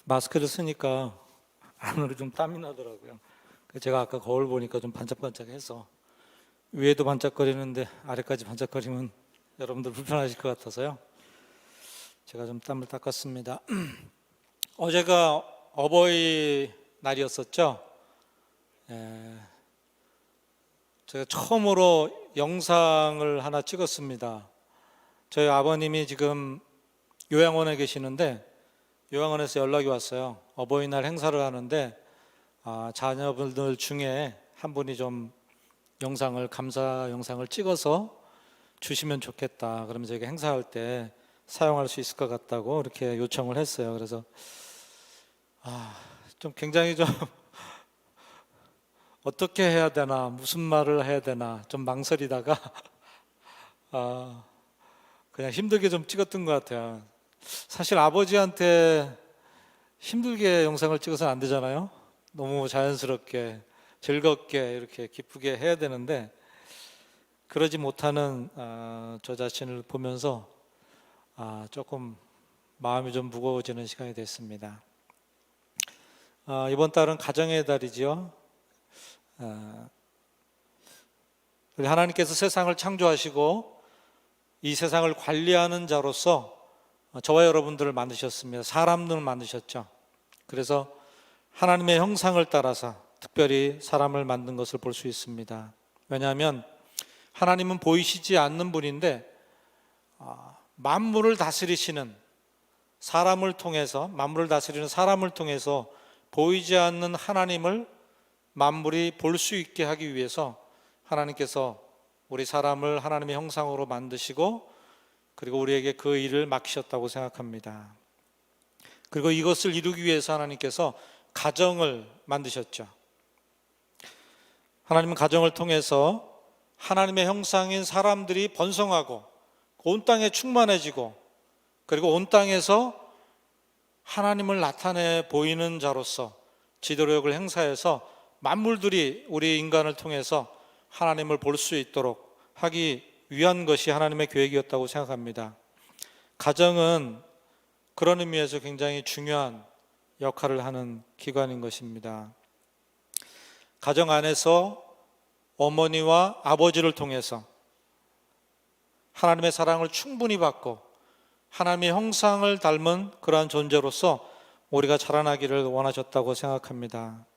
마스크를 쓰니까 안으로 좀 땀이 나더라고요. 제가 아까 거울 보니까 좀 반짝반짝해서 위에도 반짝거리는데 아래까지 반짝거리면 여러분들 불편하실 것 같아서요. 제가 좀 땀을 닦았습니다. 어제가 어버이날이었었죠. 제가 처음으로 영상을 하나 찍었습니다. 저희 아버님이 지금 요양원에 계시는데 요양원에서 연락이 왔어요. 어버이날 행사를 하는데 자녀분들 중에 한 분이 좀 감사 영상을 찍어서 주시면 좋겠다. 그러면 저희가 행사할 때 사용할 수 있을 것 같다고 이렇게 요청을 했어요. 그래서 좀 굉장히 좀 어떻게 해야 되나, 무슨 말을 해야 되나 좀 망설이다가 그냥 힘들게 좀 찍었던 것 같아요. 사실 아버지한테 힘들게 영상을 찍어서는 안 되잖아요. 너무 자연스럽게 즐겁게 이렇게 기쁘게 해야 되는데 그러지 못하는 저 자신을 보면서 조금 마음이 좀 무거워지는 시간이 됐습니다. 이번 달은 가정의 달이지요. 하나님께서 세상을 창조하시고 이 세상을 관리하는 자로서 저와 여러분들을 만드셨습니다. 사람들을 만드셨죠. 그래서 하나님의 형상을 따라서 특별히 사람을 만든 것을 볼 수 있습니다. 왜냐하면 하나님은 보이시지 않는 분인데 만물을 다스리는 사람을 통해서 보이지 않는 하나님을 만물이 볼 수 있게 하기 위해서 하나님께서 우리 사람을 하나님의 형상으로 만드시고 그리고 우리에게 그 일을 맡기셨다고 생각합니다. 그리고 이것을 이루기 위해서 하나님께서 가정을 만드셨죠. 하나님은 가정을 통해서 하나님의 형상인 사람들이 번성하고 온 땅에 충만해지고 그리고 온 땅에서 하나님을 나타내 보이는 자로서 지도력을 행사해서 만물들이 우리 인간을 통해서 하나님을 볼 수 있도록 하기 위한 것이 하나님의 계획이었다고 생각합니다. 가정은 그런 의미에서 굉장히 중요한 역할을 하는 기관인 것입니다. 가정 안에서 어머니와 아버지를 통해서 하나님의 사랑을 충분히 받고 하나님의 형상을 닮은 그러한 존재로서 우리가 자라나기를 원하셨다고 생각합니다.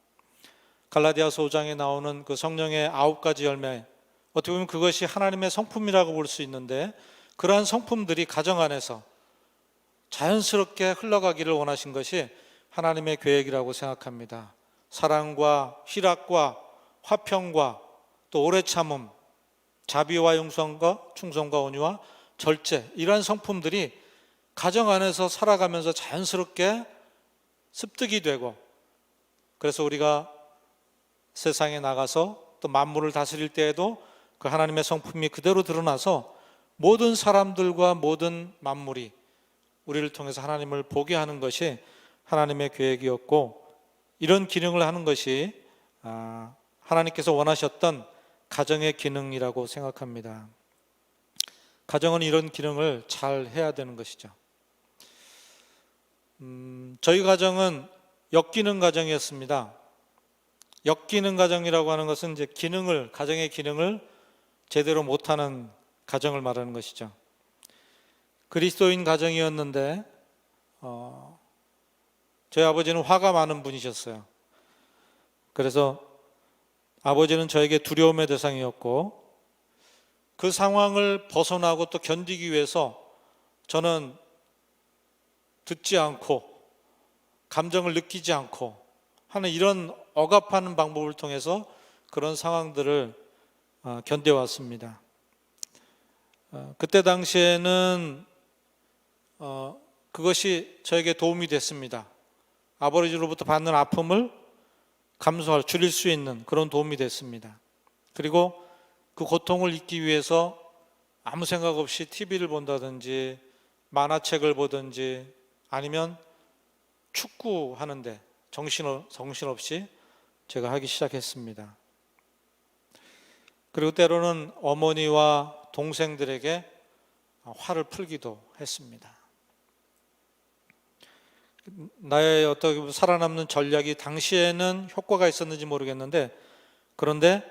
갈라디아서 5장에 나오는 그 성령의 9가지 열매, 어떻게 보면 그것이 하나님의 성품이라고 볼 수 있는데 그러한 성품들이 가정 안에서 자연스럽게 흘러가기를 원하신 것이 하나님의 계획이라고 생각합니다. 사랑과 희락과 화평과 또 오래 참음, 자비와 용서과 충성과 온유와 절제, 이러한 성품들이 가정 안에서 살아가면서 자연스럽게 습득이 되고 그래서 우리가 세상에 나가서 또 만물을 다스릴 때에도 그 하나님의 성품이 그대로 드러나서 모든 사람들과 모든 만물이 우리를 통해서 하나님을 보게 하는 것이 하나님의 계획이었고 이런 기능을 하는 것이 하나님께서 원하셨던 가정의 기능이라고 생각합니다. 가정은 이런 기능을 잘 해야 되는 것이죠. 저희 가정은 역기능 가정이었습니다. 역기능 가정이라고 하는 것은 이제 가정의 기능을 제대로 못하는 가정을 말하는 것이죠. 그리스도인 가정이었는데 저희 아버지는 화가 많은 분이셨어요. 그래서 아버지는 저에게 두려움의 대상이었고 그 상황을 벗어나고 또 견디기 위해서 저는 듣지 않고 감정을 느끼지 않고 하는 이런 억압하는 방법을 통해서 그런 상황들을 견뎌왔습니다. 그때 당시에는 그것이 저에게 도움이 됐습니다. 아버지로부터 받는 아픔을 줄일 수 있는 그런 도움이 됐습니다. 그리고 그 고통을 잊기 위해서 아무 생각 없이 TV를 본다든지 만화책을 보든지 아니면 축구하는데 정신없이 제가 하기 시작했습니다. 그리고 때로는 어머니와 동생들에게 화를 풀기도 했습니다. 나의 어떻게 살아남는 전략이 당시에는 효과가 있었는지 모르겠는데, 그런데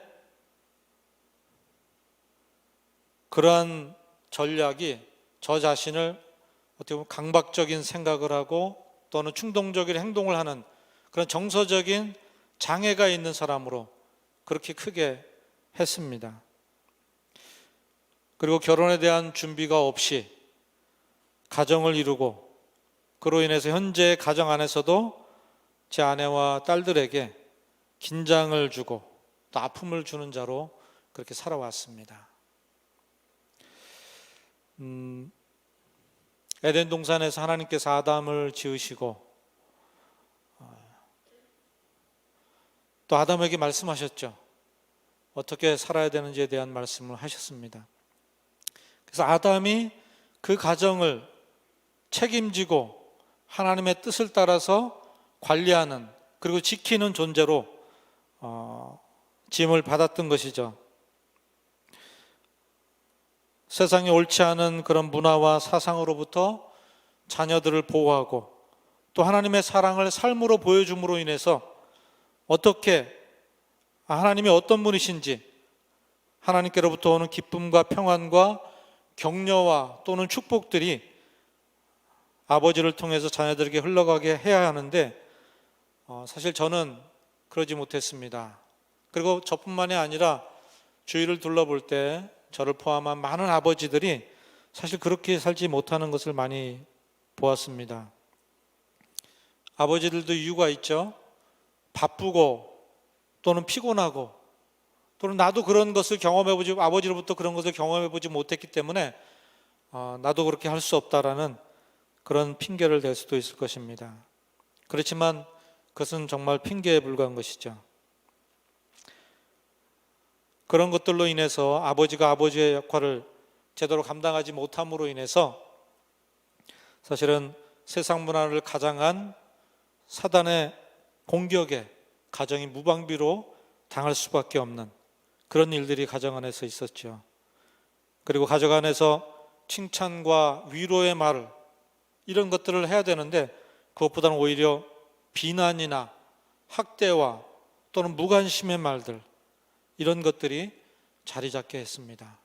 그러한 전략이 저 자신을 어떻게 보면 강박적인 생각을 하고 또는 충동적인 행동을 하는 그런 정서적인 장애가 있는 사람으로 그렇게 크게 했습니다. 그리고 결혼에 대한 준비가 없이 가정을 이루고, 그로 인해서 현재 가정 안에서도 제 아내와 딸들에게 긴장을 주고 또 아픔을 주는 자로 그렇게 살아왔습니다. 에덴 동산에서 하나님께서 아담을 지으시고 또 아담에게 말씀하셨죠. 어떻게 살아야 되는지에 대한 말씀을 하셨습니다. 그래서 아담이 그 가정을 책임지고 하나님의 뜻을 따라서 관리하는, 그리고 지키는 존재로 지음을 받았던 것이죠. 세상에 옳지 않은 그런 문화와 사상으로부터 자녀들을 보호하고 또 하나님의 사랑을 삶으로 보여줌으로 인해서 어떻게 하나님이 어떤 분이신지, 하나님께로부터 오는 기쁨과 평안과 격려와 또는 축복들이 아버지를 통해서 자녀들에게 흘러가게 해야 하는데 사실 저는 그러지 못했습니다. 그리고 저뿐만이 아니라 주위를 둘러볼 때 저를 포함한 많은 아버지들이 사실 그렇게 살지 못하는 것을 많이 보았습니다. 아버지들도 이유가 있죠. 바쁘고 또는 피곤하고 또는 나도 그런 것을 경험해보지, 아버지로부터 그런 것을 경험해보지 못했기 때문에 나도 그렇게 할 수 없다라는 그런 핑계를 댈 수도 있을 것입니다. 그렇지만 그것은 정말 핑계에 불과한 것이죠. 그런 것들로 인해서 아버지가 아버지의 역할을 제대로 감당하지 못함으로 인해서 사실은 세상 문화를 가장한 사단의 공격에 가정이 무방비로 당할 수밖에 없는 그런 일들이 가정 안에서 있었죠. 그리고 가정 안에서 칭찬과 위로의 말을, 이런 것들을 해야 되는데 그것보다는 오히려 비난이나 학대와 또는 무관심의 말들, 이런 것들이 자리 잡게 했습니다.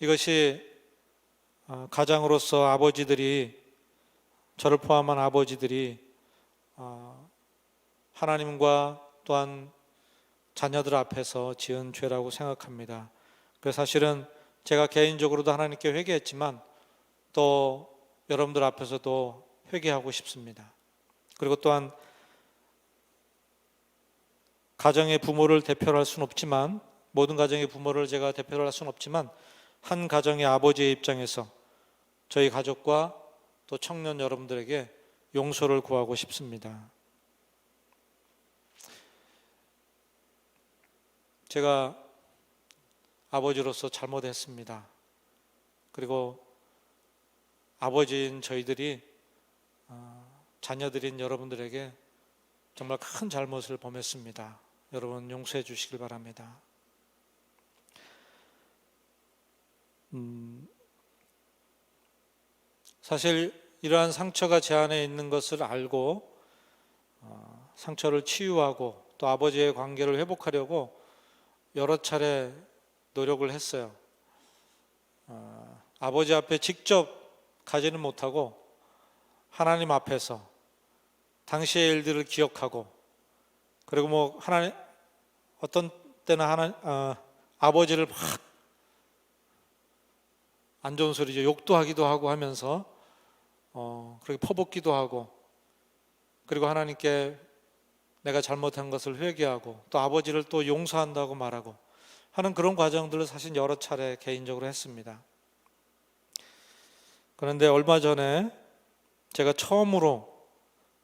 이것이 가장으로서 아버지들이, 저를 포함한 아버지들이 하나님과 또한 자녀들 앞에서 지은 죄라고 생각합니다. 그래서 사실은 제가 개인적으로도 하나님께 회개했지만 또 여러분들 앞에서도 회개하고 싶습니다. 그리고 또한 가정의 부모를 대표로 할 수는 없지만, 모든 가정의 부모를 제가 대표로 할 수는 없지만 한 가정의 아버지의 입장에서 저희 가족과 또 청년 여러분들에게 용서를 구하고 싶습니다. 제가 아버지로서 잘못했습니다. 그리고 아버지인 저희들이 자녀들인 여러분들에게 정말 큰 잘못을 범했습니다. 여러분 용서해 주시길 바랍니다. 사실 이러한 상처가 제 안에 있는 것을 알고 상처를 치유하고 또 아버지의 관계를 회복하려고 여러 차례 노력을 했어요. 아버지 앞에 직접 가지는 못하고 하나님 앞에서 당시의 일들을 기억하고, 그리고 뭐 하나님 어떤 때는 아버지를 막 안 좋은 소리죠. 욕도 하기도 하고 하면서 그렇게 퍼붓기도 하고, 그리고 하나님께 내가 잘못한 것을 회개하고 또 아버지를 또 용서한다고 말하고 하는 그런 과정들을 사실 여러 차례 개인적으로 했습니다. 그런데 얼마 전에 제가 처음으로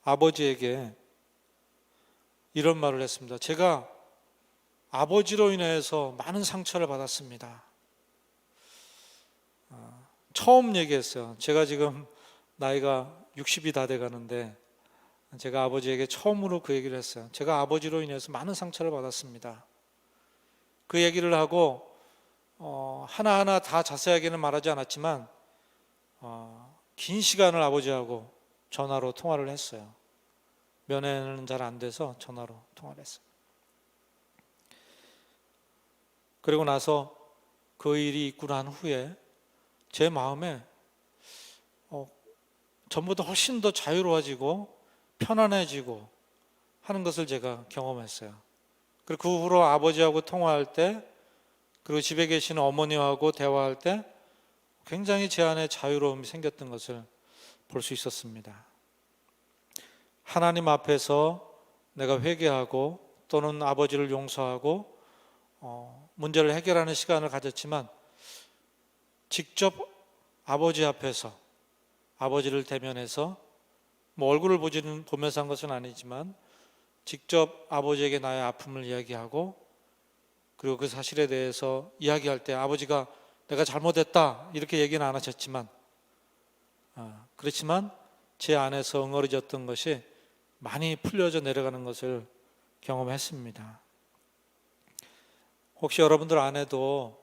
아버지에게 이런 말을 했습니다. 제가 아버지로 인해서 많은 상처를 받았습니다. 처음 얘기했어요. 제가 지금 나이가 60이 다 돼가는데 제가 아버지에게 처음으로 그 얘기를 했어요. 제가 아버지로 인해서 많은 상처를 받았습니다. 그 얘기를 하고 하나하나 다 자세하게는 말하지 않았지만 긴 시간을 아버지하고 전화로 통화를 했어요. 면회는 잘 안 돼서 전화로 통화를 했어요. 그리고 나서 그 일이 있고 난 후에 제 마음에 전보다 훨씬 더 자유로워지고 편안해지고 하는 것을 제가 경험했어요. 그리고 그 후로 아버지하고 통화할 때, 그리고 집에 계시는 어머니하고 대화할 때 굉장히 제 안에 자유로움이 생겼던 것을 볼 수 있었습니다. 하나님 앞에서 내가 회개하고 또는 아버지를 용서하고 문제를 해결하는 시간을 가졌지만, 직접 아버지 앞에서 아버지를 대면해서 얼굴을 보면서 한 것은 아니지만 직접 아버지에게 나의 아픔을 이야기하고, 그리고 그 사실에 대해서 이야기할 때 아버지가 내가 잘못했다 이렇게 얘기는 안 하셨지만, 그렇지만 제 안에서 응어리졌던 것이 많이 풀려져 내려가는 것을 경험했습니다. 혹시 여러분들 안에도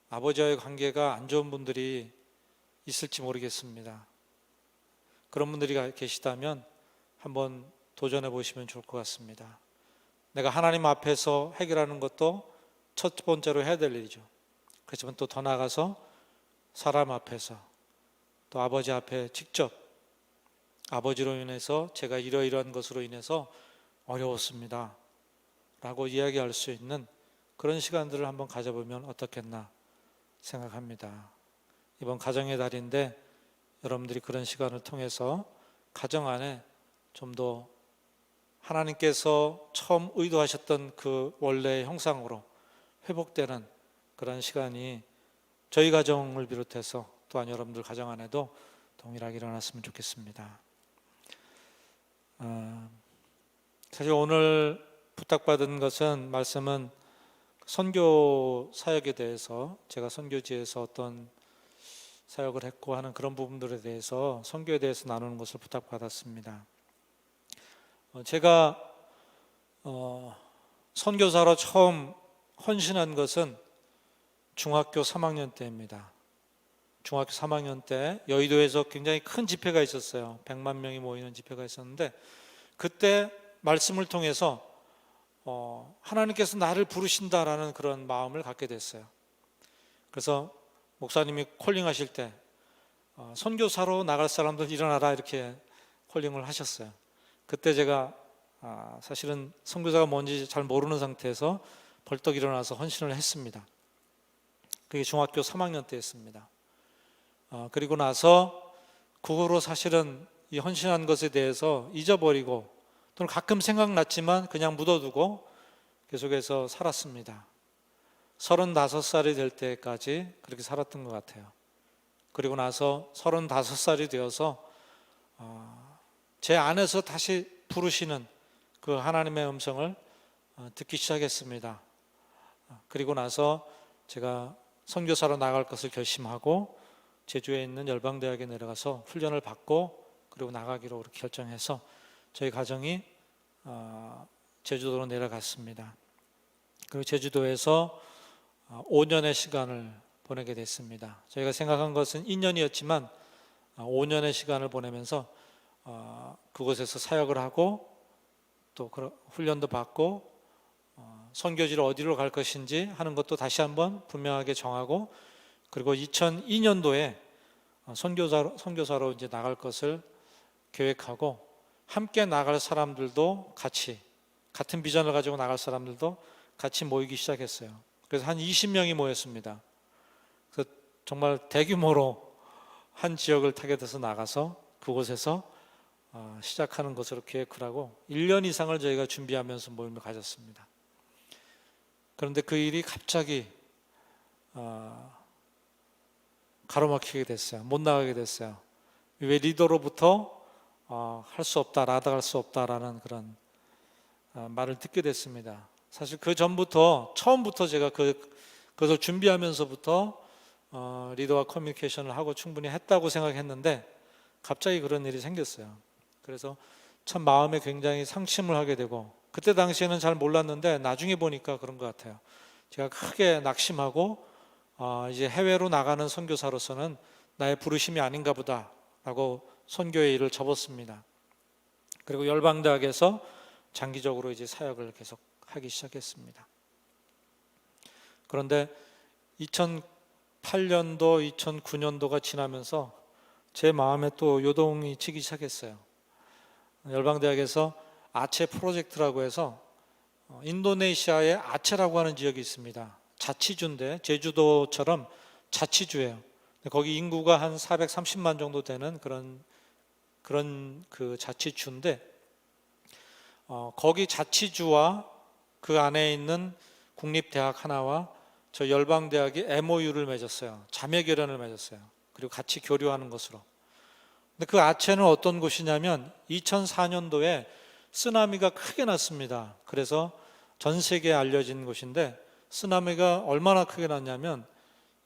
아버지와의 관계가 안 좋은 분들이 있을지 모르겠습니다. 그런 분들이 계시다면 한번 도전해 보시면 좋을 것 같습니다. 내가 하나님 앞에서 해결하는 것도 첫 번째로 해야 될 일이죠. 그렇지만 또 더 나아가서 사람 앞에서, 또 아버지 앞에 직접 아버지로 인해서 제가 이러이러한 것으로 인해서 어려웠습니다 라고 이야기할 수 있는 그런 시간들을 한번 가져보면 어떻겠나 생각합니다. 이번 가정의 달인데 여러분들이 그런 시간을 통해서 가정 안에 좀 더 하나님께서 처음 의도하셨던 그 원래의 형상으로 회복되는 그런 시간이 저희 가정을 비롯해서 또한 여러분들 가정 안에도 동일하게 일어났으면 좋겠습니다. 사실 오늘 부탁받은 것은, 말씀은 선교 사역에 대해서, 제가 선교지에서 어떤 사역을 했고 하는 그런 부분들에 대해서, 선교에 대해서 나누는 것을 부탁받았습니다. 제가 선교사로 처음 헌신한 것은 중학교 3학년 때입니다. 중학교 3학년 때 여의도에서 굉장히 큰 집회가 있었어요. 100만 명이 모이는 집회가 있었는데, 그때 말씀을 통해서 하나님께서 나를 부르신다라는 그런 마음을 갖게 됐어요. 그래서 목사님이 콜링하실 때 선교사로 나갈 사람들 일어나라 이렇게 콜링을 하셨어요. 그때 제가 사실은 선교사가 뭔지 잘 모르는 상태에서 벌떡 일어나서 헌신을 했습니다. 그게 중학교 3학년 때였습니다. 그리고 나서 그 후로 사실은 이 헌신한 것에 대해서 잊어버리고, 또는 가끔 생각났지만 그냥 묻어두고 계속해서 살았습니다. 35살이 될 때까지 그렇게 살았던 것 같아요. 그리고 나서 35살이 되어서 제 안에서 다시 부르시는 그 하나님의 음성을 듣기 시작했습니다. 그리고 나서 제가 선교사로 나갈 것을 결심하고 제주에 있는 열방대학에 내려가서 훈련을 받고 그리고 나가기로 그렇게 결정해서 저희 가정이 제주도로 내려갔습니다. 그리고 제주도에서 5년의 시간을 보내게 됐습니다. 저희가 생각한 것은 2년이었지만 5년의 시간을 보내면서 그곳에서 사역을 하고 또 훈련도 받고 선교지를 어디로 갈 것인지 하는 것도 다시 한번 분명하게 정하고, 그리고 2002년도에 선교사로 이제 나갈 것을 계획하고, 함께 나갈 사람들도 같은 비전을 가지고 나갈 사람들도 같이 모이기 시작했어요. 그래서 한 20명이 모였습니다. 그래서 정말 대규모로 한 지역을 타겟해서 나가서 그곳에서 시작하는 것으로 계획을 하고 1년 이상을 저희가 준비하면서 모임을 가졌습니다. 그런데 그 일이 갑자기 가로막히게 됐어요. 못 나가게 됐어요. 왜 리더로부터 할 수 없다, 나아갈 수 없다라는 그런 말을 듣게 됐습니다. 사실 그 전부터, 처음부터 제가 그것을 준비하면서부터 리더와 커뮤니케이션을 하고 충분히 했다고 생각했는데 갑자기 그런 일이 생겼어요. 그래서 참 마음에 굉장히 상심을 하게 되고, 그때 당시에는 잘 몰랐는데 나중에 보니까 그런 것 같아요. 제가 크게 낙심하고 이제 해외로 나가는 선교사로서는 나의 부르심이 아닌가 보다 라고 선교의 일을 접었습니다. 그리고 열방대학에서 장기적으로 이제 사역을 계속 하기 시작했습니다. 그런데 2008년도, 2009년도가 지나면서 제 마음에 또 요동이 치기 시작했어요. 열방대학에서 아체 프로젝트라고 해서 인도네시아에 아체라고 하는 지역이 있습니다. 자치주인데 제주도처럼 자치주예요. 거기 인구가 한 430만 정도 되는 그런 그 자치주인데 거기 자치주와 그 안에 있는 국립대학 하나와 저 열방대학이 MOU를 맺었어요. 자매결연을 맺었어요. 그리고 같이 교류하는 것으로. 근데 그 아체는 어떤 곳이냐면 2004년도에 쓰나미가 크게 났습니다. 그래서 전 세계에 알려진 곳인데 쓰나미가 얼마나 크게 났냐면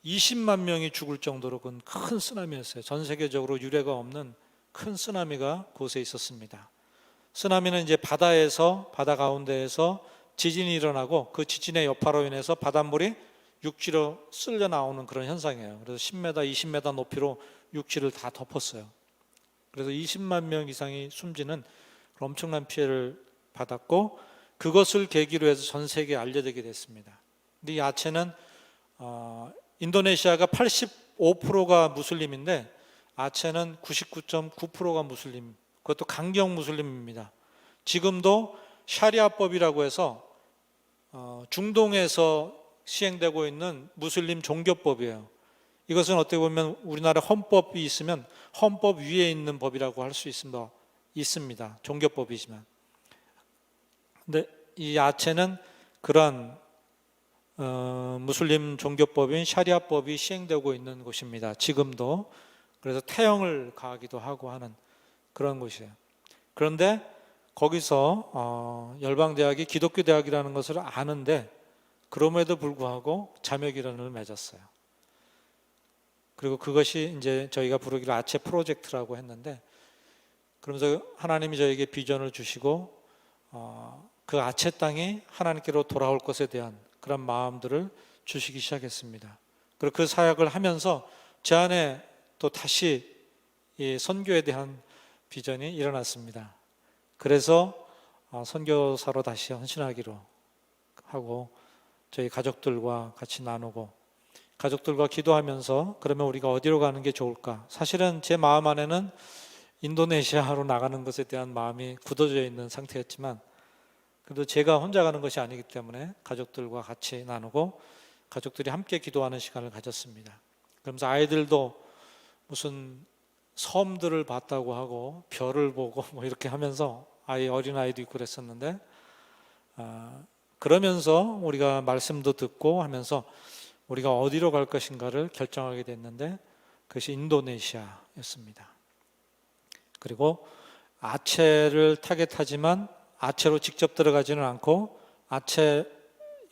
20만 명이 죽을 정도로 큰 쓰나미였어요. 전 세계적으로 유례가 없는 큰 쓰나미가 그곳에 있었습니다. 쓰나미는 이제 바다 가운데에서 지진이 일어나고 그 지진의 여파로 인해서 바닷물이 육지로 쓸려 나오는 그런 현상이에요. 그래서 10m, 20m 높이로 육지를 다 덮었어요. 그래서 20만 명 이상이 숨지는 엄청난 피해를 받았고 그것을 계기로 해서 전 세계에 알려지게 됐습니다. 근데 이 아체는 인도네시아가 85%가 무슬림인데 아체는 99.9%가 무슬림, 그것도 강경 무슬림입니다. 지금도 샤리아법이라고 해서 중동에서 시행되고 있는 무슬림 종교법이에요. 이것은 어떻게 보면 우리나라 헌법이 있으면 헌법 위에 있는 법이라고 할 수 있습니다. 종교법이지만. 근데 이 아체는 그런 무슬림 종교법인 샤리아법이 시행되고 있는 곳입니다. 지금도. 그래서 태형을 가하기도 하고 하는 그런 곳이에요. 그런데 거기서 열방대학이 기독교 대학이라는 것을 아는데 그럼에도 불구하고 자매결연을 맺었어요. 그리고 그것이 이제 저희가 부르기로 아체 프로젝트라고 했는데 그러면서 하나님이 저에게 비전을 주시고 그 아체 땅이 하나님께로 돌아올 것에 대한 그런 마음들을 주시기 시작했습니다. 그리고 그 사역을 하면서 제 안에 또 다시 이 선교에 대한 비전이 일어났습니다. 그래서 선교사로 다시 헌신하기로 하고 저희 가족들과 같이 나누고 가족들과 기도하면서 그러면 우리가 어디로 가는 게 좋을까? 사실은 제 마음 안에는 인도네시아로 나가는 것에 대한 마음이 굳어져 있는 상태였지만 그래도 제가 혼자 가는 것이 아니기 때문에 가족들과 같이 나누고 가족들이 함께 기도하는 시간을 가졌습니다. 그러면서 아이들도 무슨 섬들을 봤다고 하고 별을 보고 뭐 이렇게 하면서 어린아이도 있고 그랬었는데 그러면서 우리가 말씀도 듣고 하면서 우리가 어디로 갈 것인가를 결정하게 됐는데 그것이 인도네시아였습니다. 그리고 아체를 타겟하지만 아체로 직접 들어가지는 않고 아체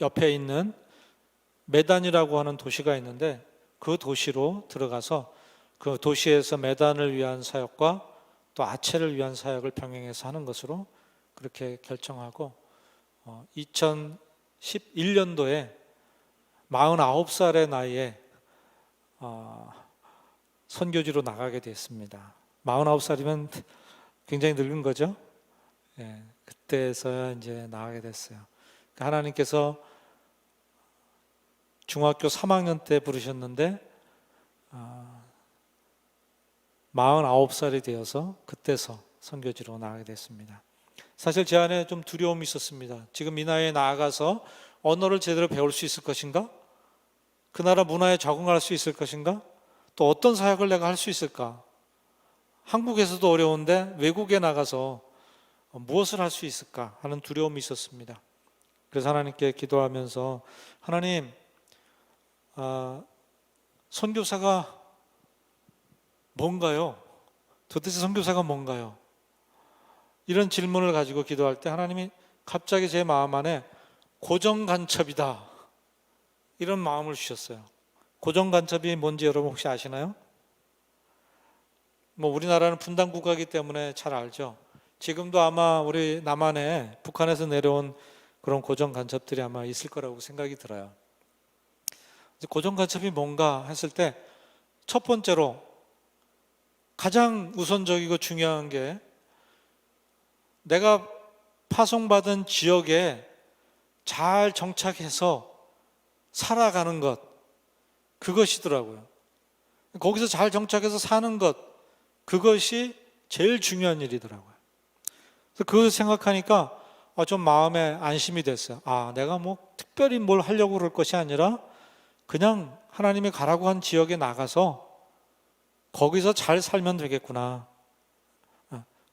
옆에 있는 메단이라고 하는 도시가 있는데 그 도시로 들어가서 그 도시에서 메단을 위한 사역과 또 아체를 위한 사역을 병행해서 하는 것으로 그렇게 결정하고 2011년도에 49살의 나이에 선교지로 나가게 됐습니다. 49살이면 굉장히 늙은 거죠. 예, 그때서야 이제 나가게 됐어요. 하나님께서 중학교 3학년 때 부르셨는데 49살이 되어서 그때서 선교지로 나가게 됐습니다. 사실 제 안에 좀 두려움이 있었습니다. 지금 이 나이에 나아가서 언어를 제대로 배울 수 있을 것인가? 그 나라 문화에 적응할 수 있을 것인가? 또 어떤 사역을 내가 할 수 있을까? 한국에서도 어려운데 외국에 나가서 무엇을 할 수 있을까 하는 두려움이 있었습니다. 그래서 하나님께 기도하면서 하나님, 선교사가 뭔가요? 도대체 선교사가 뭔가요? 이런 질문을 가지고 기도할 때 하나님이 갑자기 제 마음 안에 고정간첩이다 이런 마음을 주셨어요. 고정간첩이 뭔지 여러분 혹시 아시나요? 우리나라는 분단 국가이기 때문에 잘 알죠. 지금도 아마 우리 남한에 북한에서 내려온 그런 고정간첩들이 아마 있을 거라고 생각이 들어요. 고정간첩이 뭔가 했을 때 첫 번째로 가장 우선적이고 중요한 게 내가 파송받은 지역에 잘 정착해서 살아가는 것, 그것이더라고요. 거기서 잘 정착해서 사는 것, 그것이 제일 중요한 일이더라고요. 그래서 그걸 생각하니까 좀 마음에 안심이 됐어요. 내가 뭐 특별히 뭘 하려고 그럴 것이 아니라 그냥 하나님이 가라고 한 지역에 나가서 거기서 잘 살면 되겠구나.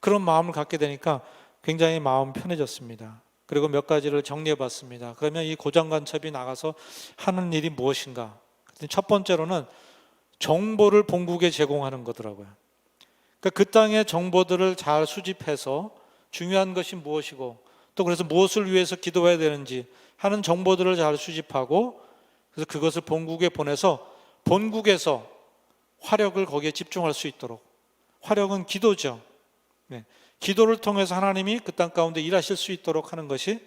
그런 마음을 갖게 되니까 굉장히 마음이 편해졌습니다. 그리고 몇 가지를 정리해 봤습니다. 그러면 이 고정간첩이 나가서 하는 일이 무엇인가? 첫 번째로는 정보를 본국에 제공하는 거더라고요. 그러니까 그 땅의 정보들을 잘 수집해서 중요한 것이 무엇이고 또 그래서 무엇을 위해서 기도해야 되는지 하는 정보들을 잘 수집하고 그래서 그것을 본국에 보내서 본국에서 화력을 거기에 집중할 수 있도록, 화력은 기도죠. 네. 기도를 통해서 하나님이 그 땅 가운데 일하실 수 있도록 하는 것이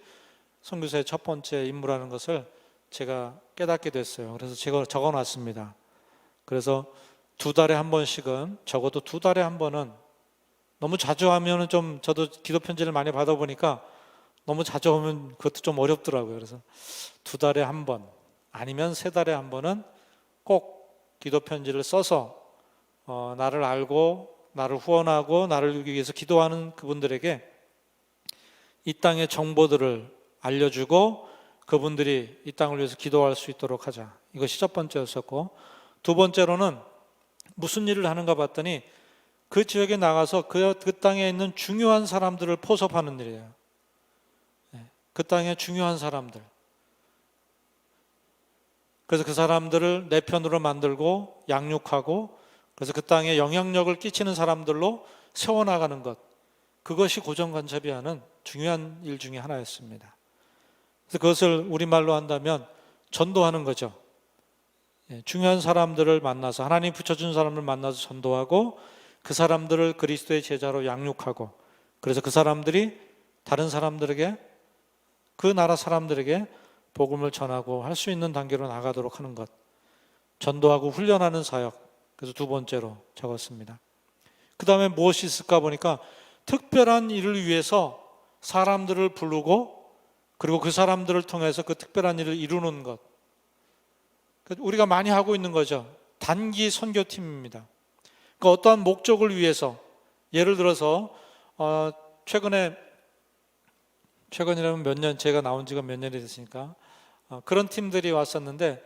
선교사의 첫 번째 임무라는 것을 제가 깨닫게 됐어요. 그래서 제가 적어놨습니다. 그래서 2달에 한 번씩은, 적어도 2달에 한 번은, 너무 자주 하면은 좀, 저도 기도 편지를 많이 받아보니까 너무 자주 오면 그것도 좀 어렵더라고요. 그래서 2달에 한 번, 아니면 3달에 한 번은 꼭 기도 편지를 써서 나를 알고 나를 후원하고 나를 위해서 기도하는 그분들에게 이 땅의 정보들을 알려주고 그분들이 이 땅을 위해서 기도할 수 있도록 하자. 이것이 첫 번째였었고, 두 번째로는 무슨 일을 하는가 봤더니 그 지역에 나가서 그 땅에 있는 중요한 사람들을 포섭하는 일이에요. 그 땅의 중요한 사람들. 그래서 그 사람들을 내 편으로 만들고 양육하고 그래서 그 땅에 영향력을 끼치는 사람들로 세워나가는 것, 그것이 고정간첩이 하는 중요한 일 중에 하나였습니다. 그래서 그것을 우리말로 한다면 전도하는 거죠. 중요한 사람들을 만나서, 하나님 붙여준 사람을 만나서 전도하고 그 사람들을 그리스도의 제자로 양육하고 그래서 그 사람들이 다른 사람들에게, 그 나라 사람들에게 복음을 전하고 할 수 있는 단계로 나가도록 하는 것, 전도하고 훈련하는 사역. 그래서 두 번째로 적었습니다. 그 다음에 무엇이 있을까 보니까 특별한 일을 위해서 사람들을 부르고 그리고 그 사람들을 통해서 그 특별한 일을 이루는 것, 우리가 많이 하고 있는 거죠. 단기 선교팀입니다. 그러니까 어떠한 목적을 위해서, 예를 들어서 최근이라면 몇 년, 제가 나온 지가 몇 년이 됐으니까 그런 팀들이 왔었는데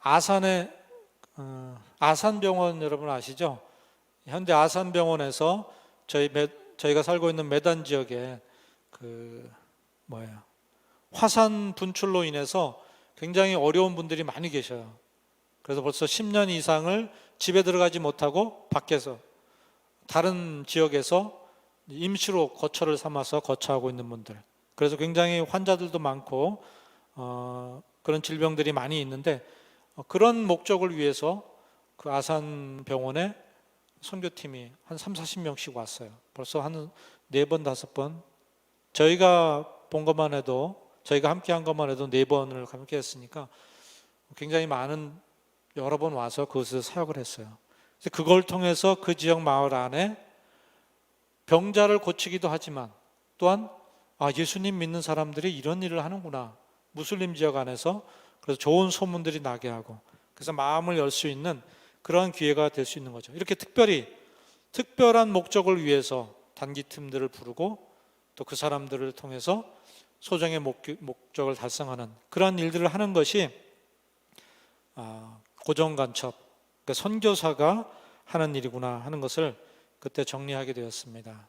아산에 아산병원 여러분 아시죠? 현대 아산병원에서 저희가 살고 있는 메단 지역에 화산 분출로 인해서 굉장히 어려운 분들이 많이 계셔요. 그래서 벌써 10년 이상을 집에 들어가지 못하고 밖에서 다른 지역에서 임시로 거처를 삼아서 거처하고 있는 분들. 그래서 굉장히 환자들도 많고 그런 질병들이 많이 있는데 그런 목적을 위해서 그 아산병원에 선교팀이 한 30-40명씩 왔어요. 벌써 한 4번, 5번. 저희가 본 것만 해도, 저희가 함께 한 것만 해도 4번을 함께 했으니까 굉장히 많은, 여러 번 와서 그것을 사역을 했어요. 그걸 통해서 그 지역 마을 안에 병자를 고치기도 하지만 또한 예수님 믿는 사람들이 이런 일을 하는구나. 무슬림 지역 안에서 그래서 좋은 소문들이 나게 하고 그래서 마음을 열 수 있는 그러한 기회가 될 수 있는 거죠. 이렇게 특별한 목적을 위해서 단기 팀들을 부르고 또 그 사람들을 통해서 소정의 목적을 달성하는 그러한 일들을 하는 것이 고정간첩, 그러니까 선교사가 하는 일이구나 하는 것을 그때 정리하게 되었습니다.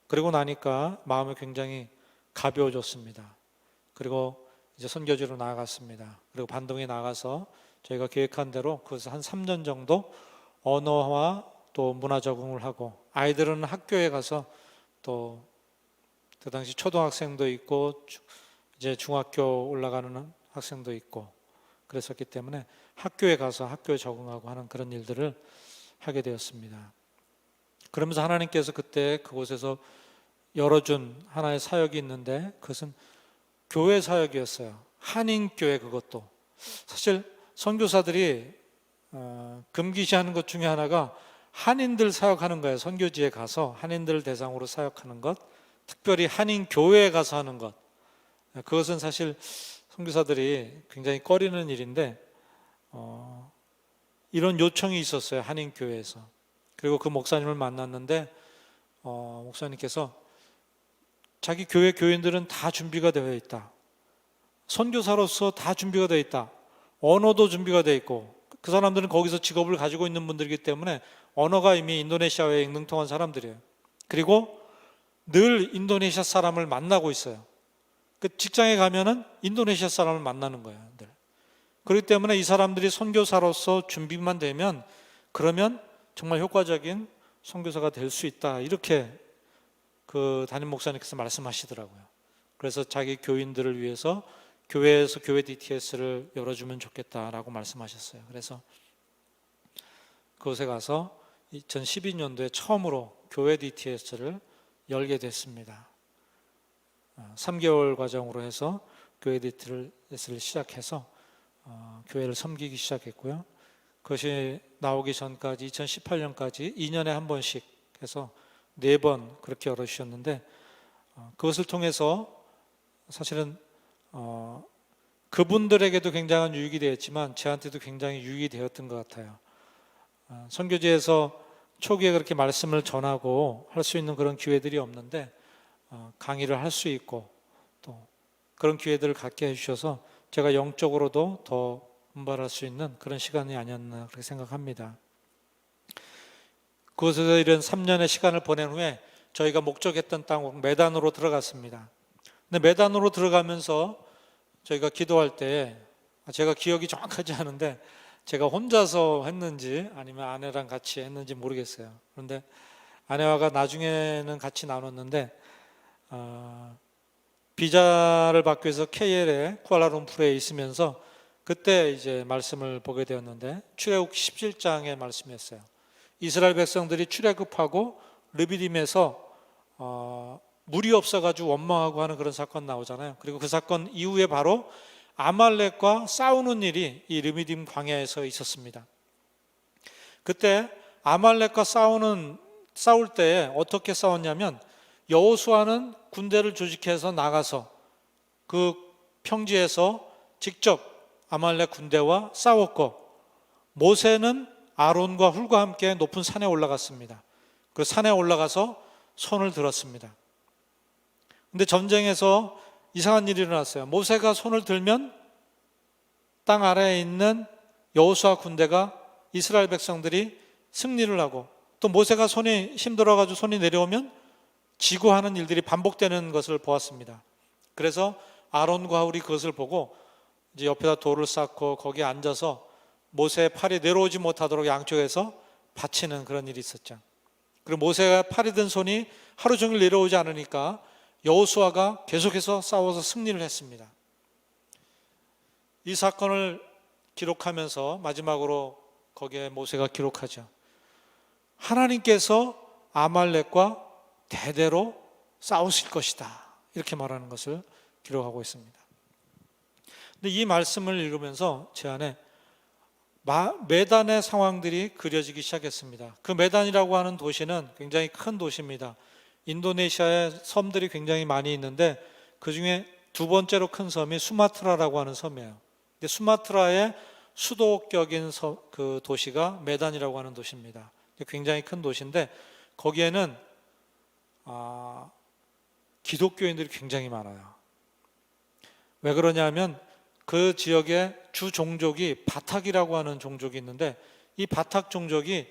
그리고 나니까 마음이 굉장히 가벼워졌습니다. 그리고 이제 선교지로 나아갔습니다. 그리고 반동에 나가서 저희가 계획한 대로 그것을 한 3년 정도 언어와 또 문화 적응을 하고, 아이들은 학교에 가서 또 그 당시 초등학생도 있고 이제 중학교 올라가는 학생도 있고 그랬었기 때문에 학교에 가서 학교에 적응하고 하는 그런 일들을 하게 되었습니다. 그러면서 하나님께서 그때 그곳에서 열어준 하나의 사역이 있는데 그것은 교회 사역이었어요. 한인교회. 그것도 사실 선교사들이 금기시하는 것 중에 하나가 한인들 사역하는 거예요. 선교지에 가서 한인들 대상으로 사역하는 것, 특별히 한인 교회에 가서 하는 것. 그것은 사실 선교사들이 굉장히 꺼리는 일인데 이런 요청이 있었어요. 한인 교회에서. 그리고 그 목사님을 만났는데 목사님께서 자기 교회 교인들은 다 준비가 되어 있다. 선교사로서 다 준비가 되어 있다. 언어도 준비가 되어 있고 그 사람들은 거기서 직업을 가지고 있는 분들이기 때문에 언어가 이미 인도네시아어에 능통한 사람들이에요. 그리고 늘 인도네시아 사람을 만나고 있어요. 그 직장에 가면은 인도네시아 사람을 만나는 거예요. 늘. 그렇기 때문에 이 사람들이 선교사로서 준비만 되면 그러면 정말 효과적인 선교사가 될 수 있다. 이렇게 그 담임 목사님께서 말씀하시더라고요. 그래서 자기 교인들을 위해서 교회에서 교회 DTS를 열어주면 좋겠다라고 말씀하셨어요. 그래서 그곳에 가서 2012년도에 처음으로 교회 DTS를 열게 됐습니다. 3개월 과정으로 해서 교회 DTS를 시작해서 교회를 섬기기 시작했고요. 그것이 나오기 전까지 2018년까지 2년에 한 번씩 해서 4번 그렇게 열어주셨는데 그것을 통해서 사실은 그분들에게도 굉장한 유익이 되었지만 저한테도 굉장히 유익이 되었던 것 같아요. 선교지에서 초기에 그렇게 말씀을 전하고 할 수 있는 그런 기회들이 없는데 강의를 할 수 있고 또 그런 기회들을 갖게 해주셔서 제가 영적으로도 더 분발할 수 있는 그런 시간이 아니었나 그렇게 생각합니다. 그곳에서 이런 3년의 시간을 보낸 후에 저희가 목적했던 땅 메단으로 들어갔습니다. 근데 메단으로 들어가면서 저희가 기도할 때 제가 기억이 정확하지 않은데 제가 혼자서 했는지 아니면 아내랑 같이 했는지 모르겠어요. 그런데 아내와 나중에는 같이 나눴는데 비자를 받기 위해서 KL에 쿠알라룸푸르에 있으면서 그때 이제 말씀을 보게 되었는데 출애굽 17장의 말씀이었어요. 이스라엘 백성들이 출애굽하고 르비딤에서 물이 없어가지고 원망하고 하는 그런 사건 나오잖아요. 그리고 그 사건 이후에 바로 아말렉과 싸우는 일이 이 르비딤 광야에서 있었습니다. 그때 아말렉과 싸울 때 어떻게 싸웠냐면 여호수아는 군대를 조직해서 나가서 그 평지에서 직접 아말렉 군대와 싸웠고 모세는 아론과 훌과 함께 높은 산에 올라갔습니다. 그 산에 올라가서 손을 들었습니다. 근데 전쟁에서 이상한 일이 일어났어요. 모세가 손을 들면 땅 아래에 있는 여호수아 군대가 이스라엘 백성들이 승리를 하고 또 모세가 손이 힘들어가지고 손이 내려오면 지고 하는 일들이 반복되는 것을 보았습니다. 그래서 아론과 훌이 그것을 보고 이제 옆에다 돌을 쌓고 거기에 앉아서 모세의 팔이 내려오지 못하도록 양쪽에서 받치는 그런 일이 있었죠. 그리고 모세가 팔이 든 손이 하루 종일 내려오지 않으니까 여호수아가 계속해서 싸워서 승리를 했습니다. 이 사건을 기록하면서 마지막으로 거기에 모세가 기록하죠. 하나님께서 아말렉과 대대로 싸우실 것이다. 이렇게 말하는 것을 기록하고 있습니다. 근데 이 말씀을 읽으면서 제 안에 메단의 상황들이 그려지기 시작했습니다. 그 메단이라고 하는 도시는 굉장히 큰 도시입니다. 인도네시아에 섬들이 굉장히 많이 있는데 그 중에 두 번째로 큰 섬이 수마트라라고 하는 섬이에요. 근데 수마트라의 수도격인 그 도시가 메단이라고 하는 도시입니다. 굉장히 큰 도시인데 거기에는 기독교인들이 굉장히 많아요. 왜 그러냐면 그 지역의 주 종족이 바탁이라고 하는 종족이 있는데 이 바탁 종족이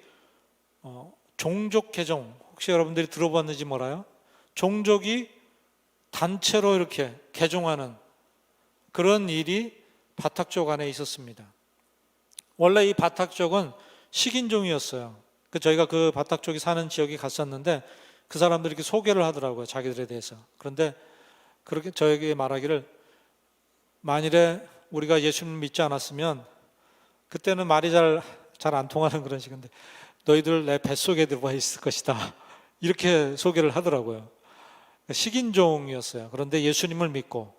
종족 개종, 혹시 여러분들이 들어봤는지 몰라요? 종족이 단체로 이렇게 개종하는 그런 일이 바탁족 안에 있었습니다. 원래 이 바탁족은 식인종이었어요. 저희가 그 바탁족이 사는 지역에 갔었는데 그 사람들이 이렇게 소개를 하더라고요. 자기들에 대해서. 그런데 그렇게 저에게 말하기를 만일에 우리가 예수님을 믿지 않았으면 그때는 말이 잘 안 통하는 그런 식인데 너희들 내 뱃속에 들어와 있을 것이다. 이렇게 소개를 하더라고요. 식인종이었어요. 그런데 예수님을 믿고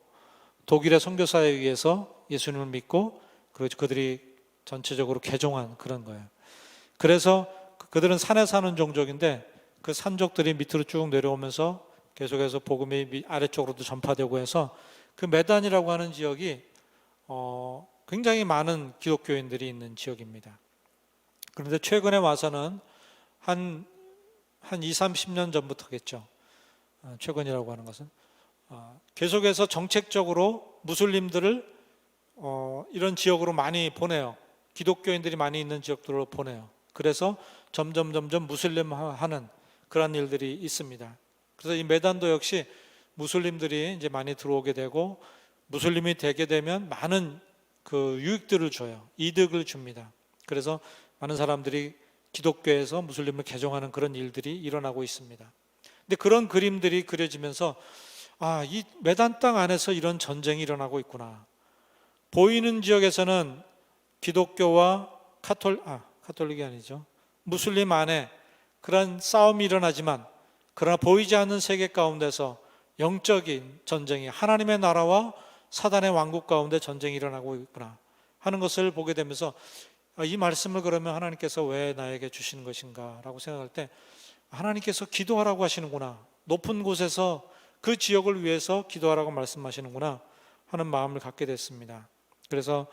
독일의 선교사에 의해서 예수님을 믿고 그들이 전체적으로 개종한 그런 거예요. 그래서 그들은 산에 사는 종족인데 그 산족들이 밑으로 쭉 내려오면서 계속해서 복음이 아래쪽으로도 전파되고 해서 그 메단이라고 하는 지역이 굉장히 많은 기독교인들이 있는 지역입니다. 그런데 최근에 와서는 한 2, 30년 전부터겠죠. 최근이라고 하는 것은 계속해서 정책적으로 무슬림들을 이런 지역으로 많이 보내요. 기독교인들이 많이 있는 지역들로 보내요. 그래서 점점 무슬림화하는 그런 일들이 있습니다. 그래서 이 메단도 역시 무슬림들이 이제 많이 들어오게 되고 무슬림이 되게 되면 많은 그 유익들을 줘요. 이득을 줍니다. 그래서 많은 사람들이 기독교에서 무슬림을 개종하는 그런 일들이 일어나고 있습니다. 근데 그런 그림들이 그려지면서 이 메단 땅 안에서 이런 전쟁이 일어나고 있구나. 보이는 지역에서는 기독교와 카톨릭이 아니죠. 무슬림 안에 그런 싸움이 일어나지만 그러나 보이지 않는 세계 가운데서 영적인 전쟁이 하나님의 나라와 사단의 왕국 가운데 전쟁이 일어나고 있구나 하는 것을 보게 되면서 이 말씀을 그러면 하나님께서 왜 나에게 주시는 것인가 라고 생각할 때 하나님께서 기도하라고 하시는구나, 높은 곳에서 그 지역을 위해서 기도하라고 말씀하시는구나 하는 마음을 갖게 됐습니다. 그래서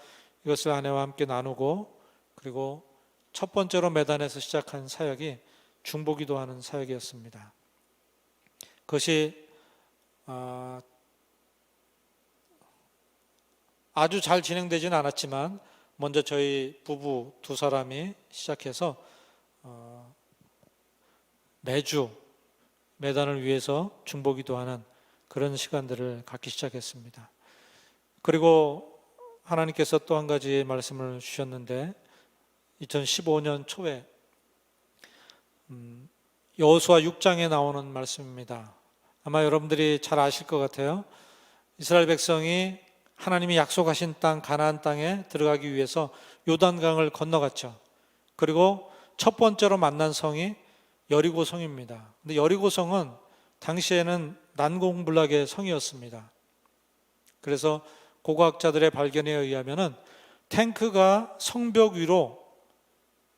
이것을 아내와 함께 나누고 그리고 첫 번째로 메단에서 시작한 사역이 중보기도하는 사역이었습니다. 그것이 아주 잘 진행되지는 않았지만 먼저 저희 부부 두 사람이 시작해서 매주 메단을 위해서 중보기도하는 그런 시간들을 갖기 시작했습니다. 그리고 하나님께서 또 한 가지 말씀을 주셨는데 2015년 초에 여호수아 6장에 나오는 말씀입니다. 아마 여러분들이 잘 아실 것 같아요. 이스라엘 백성이 하나님이 약속하신 땅 가나안 땅에 들어가기 위해서 요단강을 건너갔죠. 그리고 첫 번째로 만난 성이 여리고성입니다. 근데 여리고성은 당시에는 난공불락의 성이었습니다. 그래서 고고학자들의 발견에 의하면은 탱크가 성벽 위로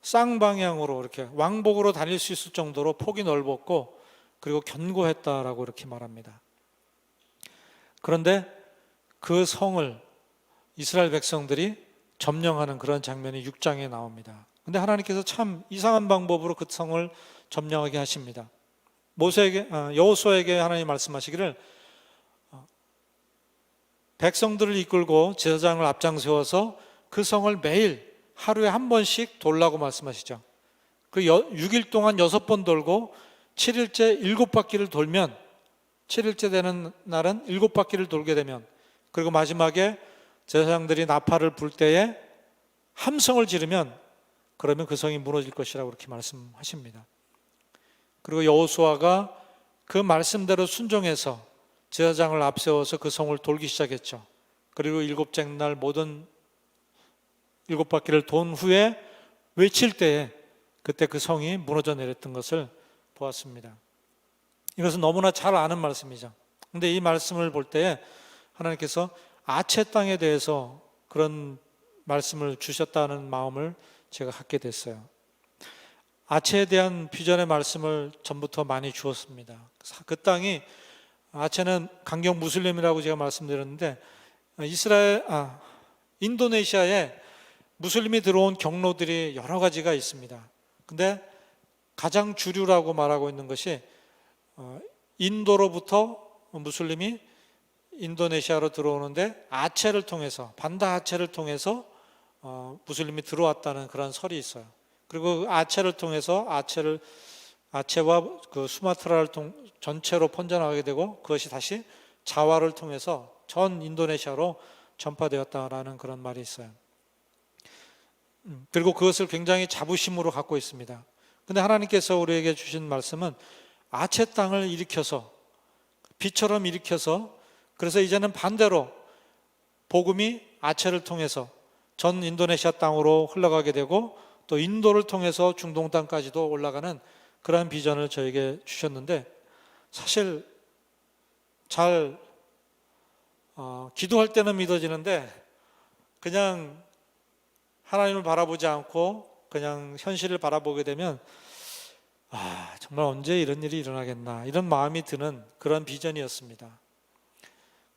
쌍방향으로 이렇게 왕복으로 다닐 수 있을 정도로 폭이 넓었고 그리고 견고했다라고 이렇게 말합니다. 그런데 그 성을 이스라엘 백성들이 점령하는 그런 장면이 6장에 나옵니다. 근데 하나님께서 참 이상한 방법으로 그 성을 점령하게 하십니다. 여호수아에게 하나님 말씀하시기를 백성들을 이끌고 제사장을 앞장세워서 그 성을 매일 하루에 한 번씩 돌라고 말씀하시죠. 그 6일 동안 6번 돌고 7일째 7바퀴를 돌면 7일째 되는 날은 7바퀴를 돌게 되면 그리고 마지막에 제사장들이 나팔을 불 때에 함성을 지르면 그러면 그 성이 무너질 것이라고 그렇게 말씀하십니다. 그리고 여호수아가 그 말씀대로 순종해서 제사장을 앞세워서 그 성을 돌기 시작했죠. 그리고 7째 날 모든 7바퀴를 돈 후에 외칠 때에 그때 그 성이 무너져 내렸던 것을 보았습니다. 이것은 너무나 잘 아는 말씀이죠. 그런데 이 말씀을 볼 때에 하나님께서 아체 땅에 대해서 그런 말씀을 주셨다는 마음을 제가 갖게 됐어요. 아체에 대한 비전의 말씀을 전부터 많이 주었습니다. 그 땅이 아체는 강경 무슬림이라고 제가 말씀드렸는데 인도네시아에 무슬림이 들어온 경로들이 여러 가지가 있습니다. 근데 가장 주류라고 말하고 있는 것이 인도로부터 무슬림이 인도네시아로 들어오는데 아체를 통해서 반다 아체를 통해서 무슬림이 들어왔다는 그런 설이 있어요. 그리고 아체를 통해서 아체와 그 수마트라를 전체로 번져나가게 되고 그것이 다시 자와를 통해서 전 인도네시아로 전파되었다라는 그런 말이 있어요. 그리고 그것을 굉장히 자부심으로 갖고 있습니다. 근데 하나님께서 우리에게 주신 말씀은 아체 땅을 일으켜서 비처럼 일으켜서 그래서 이제는 반대로 복음이 아체를 통해서 전 인도네시아 땅으로 흘러가게 되고 또 인도를 통해서 중동 땅까지도 올라가는 그러한 비전을 저에게 주셨는데 사실 잘 기도할 때는 믿어지는데 그냥 하나님을 바라보지 않고 그냥 현실을 바라보게 되면 정말 언제 이런 일이 일어나겠나, 이런 마음이 드는 그런 비전이었습니다.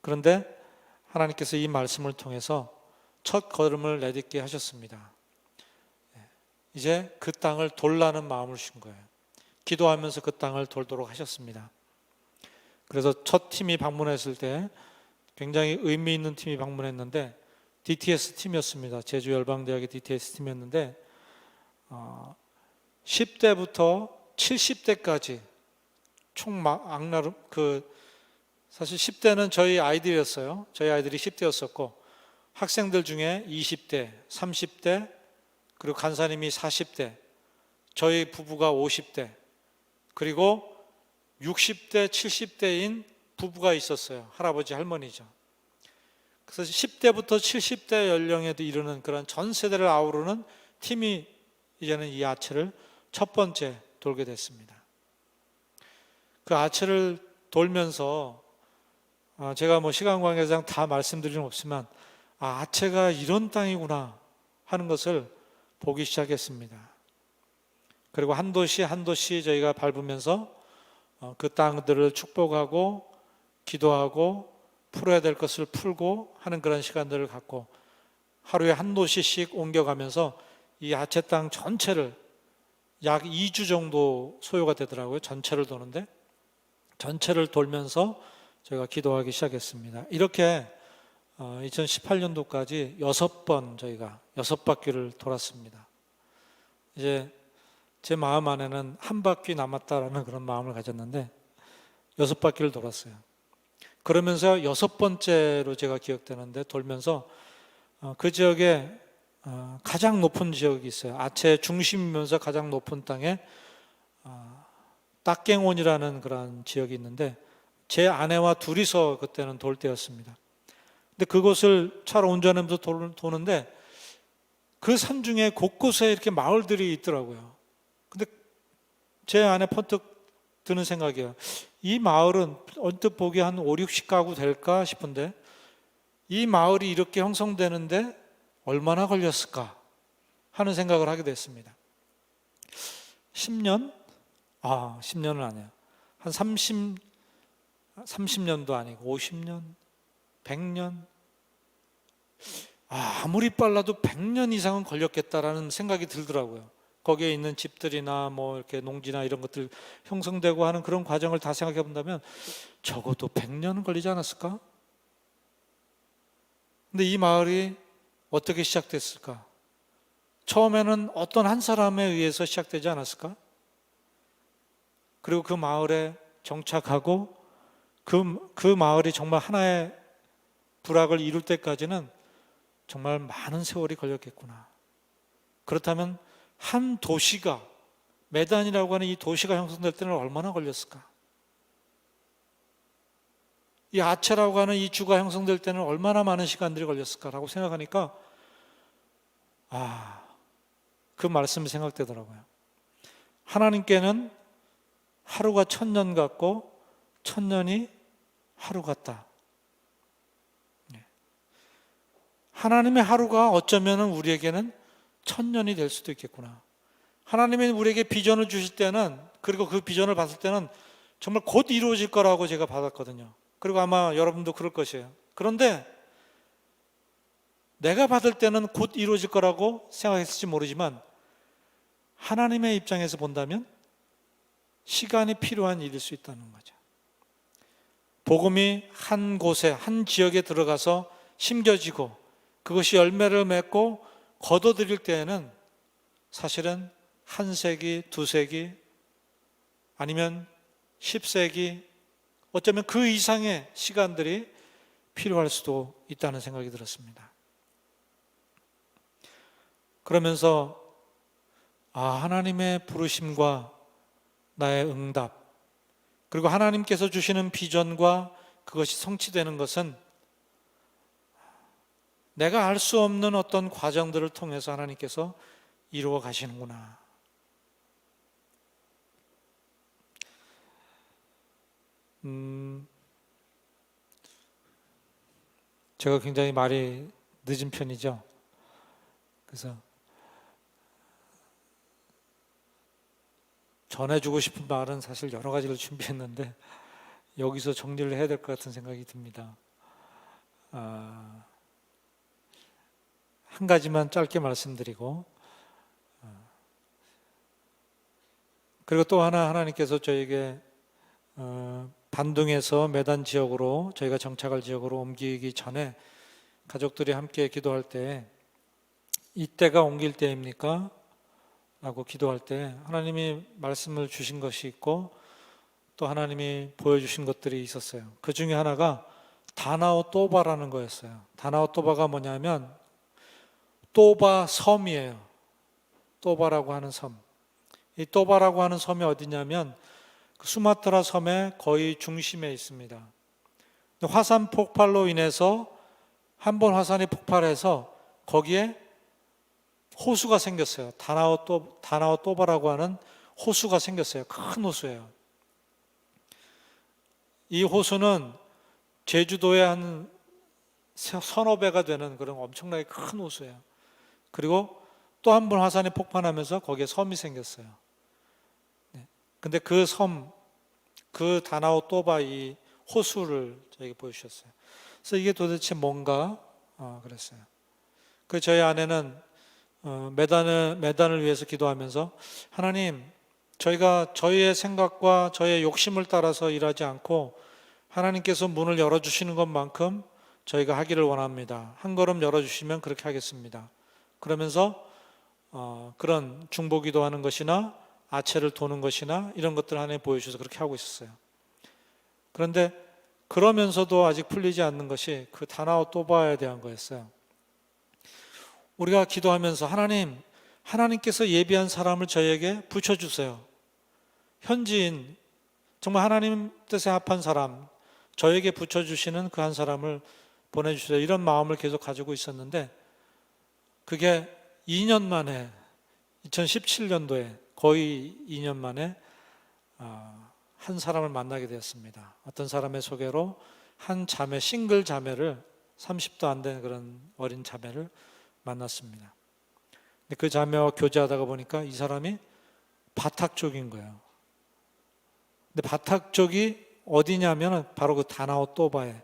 그런데 하나님께서 이 말씀을 통해서 첫 걸음을 내딛게 하셨습니다. 이제 그 땅을 돌라는 마음을 주신 거예요. 기도하면서 그 땅을 돌도록 하셨습니다. 그래서 첫 팀이 방문했을 때 굉장히 의미 있는 팀이 방문했는데 DTS 팀이었습니다. 제주열방대학의 DTS 팀이었는데 10대부터 70대까지 총 악나름 사실 10대는 저희 아이들이었어요. 저희 아이들이 10대였었고 학생들 중에 20대, 30대, 그리고 간사님이 40대, 저희 부부가 50대, 그리고 60대, 70대인 부부가 있었어요. 할아버지, 할머니죠. 그래서 10대부터 70대 연령에도 이르는 그런 전 세대를 아우르는 팀이 이제는 이 아체를 첫 번째 돌게 됐습니다. 그 아체를 돌면서 제가 시간 관계상 다 말씀드리는 없지만 아체가 이런 땅이구나 하는 것을 보기 시작했습니다. 그리고 한 도시 한 도시 저희가 밟으면서 그 땅들을 축복하고 기도하고 풀어야 될 것을 풀고 하는 그런 시간들을 갖고 하루에 한 도시씩 옮겨가면서 이 아체 땅 전체를 약 2주 정도 소요가 되더라고요. 전체를 도는데 전체를 돌면서 저희가 기도하기 시작했습니다. 이렇게 2018년도까지 6번 저희가 6바퀴를 돌았습니다. 이제 제 마음 안에는 한 바퀴 남았다라는 그런 마음을 가졌는데 6바퀴를 돌았어요. 그러면서 6번째로 제가 기억되는데 돌면서 그 지역에 가장 높은 지역이 있어요. 아체 중심이면서 가장 높은 땅에 딱갱온이라는 그런 지역이 있는데 제 아내와 둘이서 그때는 돌 때였습니다. 근데 그곳을 차로 운전하면서 도는데 그 산중에 곳곳에 이렇게 마을들이 있더라고요. 근데 제 안에 번뜩 드는 생각이에요. 이 마을은 언뜻 보기 한 5, 60가구 될까 싶은데 이 마을이 이렇게 형성되는데 얼마나 걸렸을까 하는 생각을 하게 됐습니다. 10년? 10년은 아니에요. 한 30년도 아니고 50년, 100년? 아무리 빨라도 100년 이상은 걸렸겠다라는 생각이 들더라고요. 거기에 있는 집들이나 이렇게 농지나 이런 것들 형성되고 하는 그런 과정을 다 생각해 본다면 적어도 100년은 걸리지 않았을까? 근데 이 마을이 어떻게 시작됐을까? 처음에는 어떤 한 사람에 의해서 시작되지 않았을까? 그리고 그 마을에 정착하고 그 마을이 정말 하나의 부락을 이룰 때까지는 정말 많은 세월이 걸렸겠구나. 그렇다면 한 도시가, 메단이라고 하는 이 도시가 형성될 때는 얼마나 걸렸을까? 이 아체라고 하는 이 주가 형성될 때는 얼마나 많은 시간들이 걸렸을까라고 생각하니까 그 말씀이 생각되더라고요. 하나님께는 하루가 1000년 같고 1000년이 하루 같다. 하나님의 하루가 어쩌면 우리에게는 1000년이 될 수도 있겠구나. 하나님이 우리에게 비전을 주실 때는, 그리고 그 비전을 봤을 때는 정말 곧 이루어질 거라고 제가 받았거든요. 그리고 아마 여러분도 그럴 것이에요. 그런데 내가 받을 때는 곧 이루어질 거라고 생각했을지 모르지만 하나님의 입장에서 본다면 시간이 필요한 일일 수 있다는 거죠. 복음이 한 곳에, 한 지역에 들어가서 심겨지고 그것이 열매를 맺고 거둬들일 때에는 사실은 한 세기, 두 세기, 아니면 10세기, 어쩌면 그 이상의 시간들이 필요할 수도 있다는 생각이 들었습니다. 그러면서 하나님의 부르심과 나의 응답, 그리고 하나님께서 주시는 비전과 그것이 성취되는 것은 내가 알 수 없는 어떤 과정들을 통해서 하나님께서 이루어 가시는구나. 제가 굉장히 말이 늦은 편이죠. 그래서 전해주고 싶은 말은 사실 여러 가지를 준비했는데 여기서 정리를 해야 될 것 같은 생각이 듭니다. 한 가지만 짧게 말씀드리고, 그리고 또 하나, 하나님께서 저에게 반둥에서 메단 지역으로, 저희가 정착할 지역으로 옮기기 전에 가족들이 함께 기도할 때, 이때가 옮길 때입니까? 라고 기도할 때 하나님이 말씀을 주신 것이 있고 또 하나님이 보여주신 것들이 있었어요. 그 중에 하나가 다나오 또바라는 거였어요. 다나오 또바가 뭐냐면 또바 섬이에요. 또바라고 하는 섬. 이 또바라고 하는 섬이 어디냐면 그 수마트라 섬의 거의 중심에 있습니다. 화산 폭발로 인해서 한 번 화산이 폭발해서 거기에 호수가 생겼어요. 다나오 또바라고 하는 호수가 생겼어요. 큰 호수예요. 이 호수는 제주도의 한 서너 배가 되는 그런 엄청나게 큰 호수예요. 그리고 또 한 번 화산이 폭발하면서 거기에 섬이 생겼어요. 근데 그 섬, 그 다나오 또바 이 호수를 저에게 보여주셨어요. 그래서 이게 도대체 뭔가 그랬어요. 그 저희 아내는 매단을 위해서 기도하면서 하나님, 저희가 저희의 생각과 저희의 욕심을 따라서 일하지 않고 하나님께서 문을 열어주시는 것만큼 저희가 하기를 원합니다. 한 걸음 열어주시면 그렇게 하겠습니다. 그러면서 그런 중보기도 하는 것이나 아체를 도는 것이나 이런 것들 하나님 보여주셔서 그렇게 하고 있었어요. 그런데 그러면서도 아직 풀리지 않는 것이 그 다나오 또바에 대한 거였어요. 우리가 기도하면서 하나님께서 예비한 사람을 저에게 붙여주세요. 현지인, 정말 하나님 뜻에 합한 사람, 저에게 붙여주시는 그 한 사람을 보내주세요. 이런 마음을 계속 가지고 있었는데 그게 2년 만에 2017년도에 거의 2년 만에 한 사람을 만나게 되었습니다. 어떤 사람의 소개로 한 자매, 싱글 자매를 30도 안 된 그런 어린 자매를 만났습니다. 그 자매와 교제하다가 보니까 이 사람이 바탁 쪽인 거예요. 근데 바탁 쪽이 어디냐면 바로 그 다나오 또바에,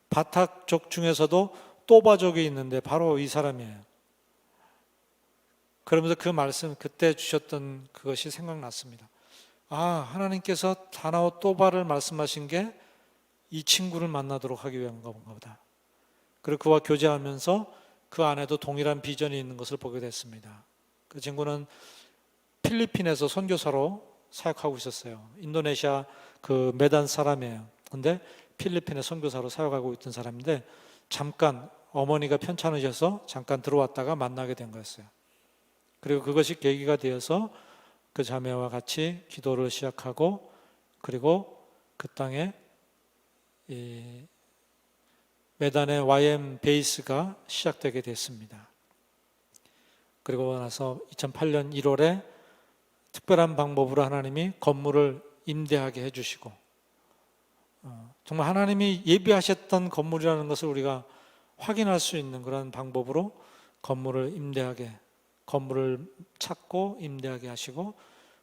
바탁 쪽 중에서도 또바족이 있는데 바로 이 사람이에요. 그러면서 그 말씀, 그때 주셨던 그것이 생각났습니다. 하나님께서 다나오 또바를 말씀하신 게 이 친구를 만나도록 하기 위한 건가 보다. 그리고 그와 교제하면서 그 안에도 동일한 비전이 있는 것을 보게 됐습니다. 그 친구는 필리핀에서 선교사로 사역하고 있었어요. 인도네시아 그 메단 사람이에요. 근데 필리핀에 선교사로 사역하고 있던 사람인데 잠깐 어머니가 편찮으셔서 잠깐 들어왔다가 만나게 된 거였어요. 그리고 그것이 계기가 되어서 그 자매와 같이 기도를 시작하고 그리고 그 땅에 이 메단의 YM 베이스가 시작되게 됐습니다. 그리고 나서 2008년 1월에 특별한 방법으로 하나님이 건물을 임대하게 해주시고 정말 하나님이 예비하셨던 건물이라는 것을 우리가 확인할 수 있는 그런 방법으로 건물을 찾고 임대하게 하시고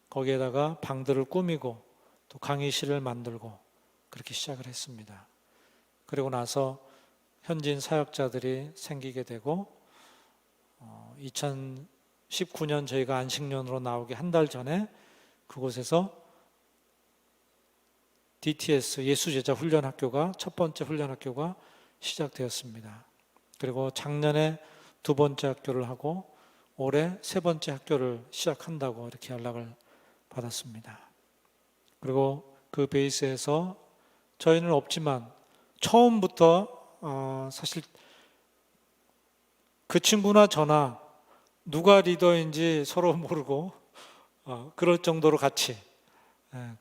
거기에다가 방들을 꾸미고 또 강의실을 만들고 그렇게 시작을 했습니다. 그리고 나서 현지인 사역자들이 생기게 되고 2019년 저희가 안식년으로 나오기 한 달 전에 그곳에서 DTS 예수제자 훈련학교가 첫 번째 훈련학교가 시작되었습니다. 그리고 작년에 두 번째 학교를 하고 올해 세 번째 학교를 시작한다고 이렇게 연락을 받았습니다. 그리고 그 베이스에서 저희는 없지만 처음부터 사실 그 친구나 저나 누가 리더인지 서로 모르고 그럴 정도로 같이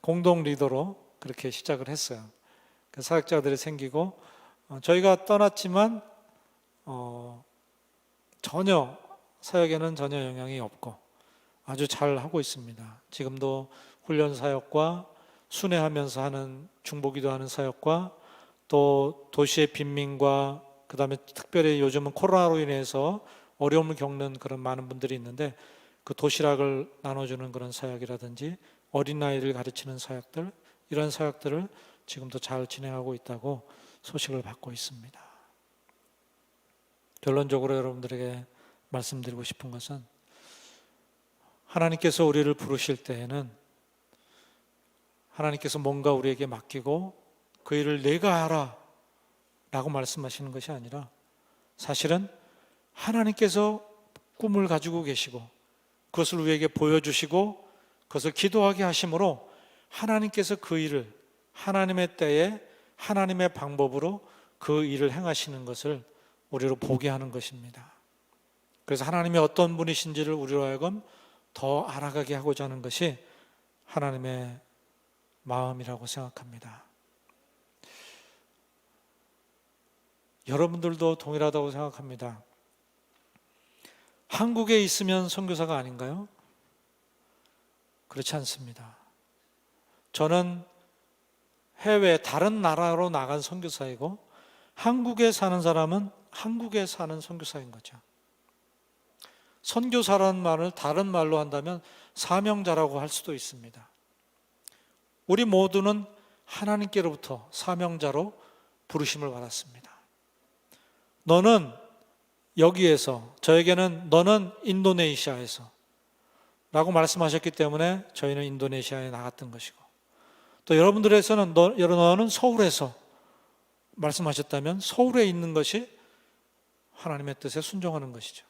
공동 리더로 그렇게 시작을 했어요. 그 사역자들이 생기고 저희가 떠났지만 전혀 사역에는 전혀 영향이 없고 아주 잘 하고 있습니다. 지금도 훈련 사역과 순회하면서 하는 중보기도 하는 사역과 또 도시의 빈민과 그 다음에 특별히 요즘은 코로나로 인해서 어려움을 겪는 그런 많은 분들이 있는데 그 도시락을 나눠주는 그런 사역이라든지 어린아이를 가르치는 사역들, 이런 사역들을 지금도 잘 진행하고 있다고 소식을 받고 있습니다. 결론적으로 여러분들에게 말씀드리고 싶은 것은, 하나님께서 우리를 부르실 때에는 하나님께서 뭔가 우리에게 맡기고 그 일을 내가 하라 라고 말씀하시는 것이 아니라, 사실은 하나님께서 꿈을 가지고 계시고 그것을 우리에게 보여주시고 그것을 기도하게 하심으로 하나님께서 그 일을 하나님의 때에 하나님의 방법으로 그 일을 행하시는 것을 우리로 보게 하는 것입니다. 그래서 하나님이 어떤 분이신지를 우리로 하여금 더 알아가게 하고자 하는 것이 하나님의 마음이라고 생각합니다. 여러분들도 동일하다고 생각합니다. 한국에 있으면 선교사가 아닌가요? 그렇지 않습니다. 저는 해외 다른 나라로 나간 선교사이고, 한국에 사는 사람은 한국에 사는 선교사인 거죠. 선교사라는 말을 다른 말로 한다면 사명자라고 할 수도 있습니다. 우리 모두는 하나님께로부터 사명자로 부르심을 받았습니다. 너는 여기에서, 저에게는 너는 인도네시아에서 라고 말씀하셨기 때문에 저희는 인도네시아에 나갔던 것이고, 또 여러분들에서는 너는 서울에서 말씀하셨다면 서울에 있는 것이 하나님의 뜻에 순종하는 것이죠.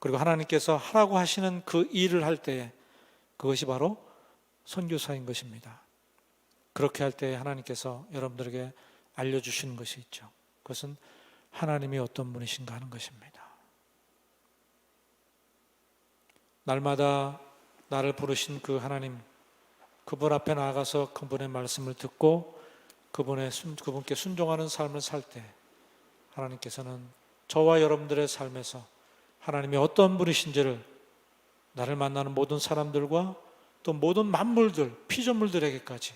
그리고 하나님께서 하라고 하시는 그 일을 할 때에 그것이 바로 선교사인 것입니다. 그렇게 할 때에 하나님께서 여러분들에게 알려주시는 것이 있죠. 그것은 하나님이 어떤 분이신가 하는 것입니다. 날마다 나를 부르신 그 하나님, 그분 앞에 나아가서 그분의 말씀을 듣고 그분께 순종하는 삶을 살 때 하나님께서는 저와 여러분들의 삶에서 하나님이 어떤 분이신지를 나를 만나는 모든 사람들과 또 모든 만물들, 피조물들에게까지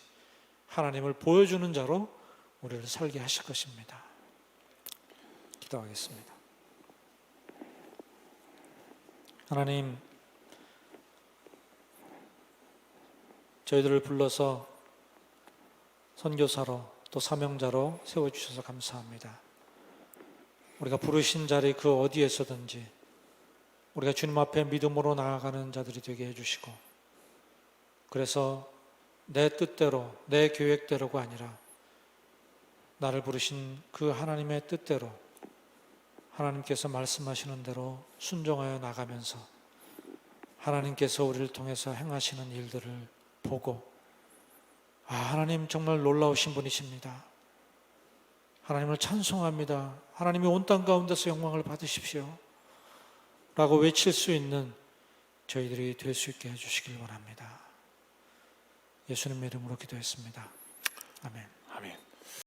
하나님을 보여주는 자로 우리를 살게 하실 것입니다. 기도하겠습니다. 하나님, 저희들을 불러서 선교사로 또 사명자로 세워주셔서 감사합니다. 우리가 부르신 자리 그 어디에서든지 우리가 주님 앞에 믿음으로 나아가는 자들이 되게 해주시고, 그래서 내 뜻대로 내 계획대로가 아니라 나를 부르신 그 하나님의 뜻대로 하나님께서 말씀하시는 대로 순종하여 나가면서 하나님께서 우리를 통해서 행하시는 일들을 보고, 하나님 정말 놀라우신 분이십니다. 하나님을 찬송합니다. 하나님이 온 땅 가운데서 영광을 받으십시오 라고 외칠 수 있는 저희들이 될 수 있게 해주시길 원합니다. 예수님의 이름으로 기도했습니다. 아멘. 아멘.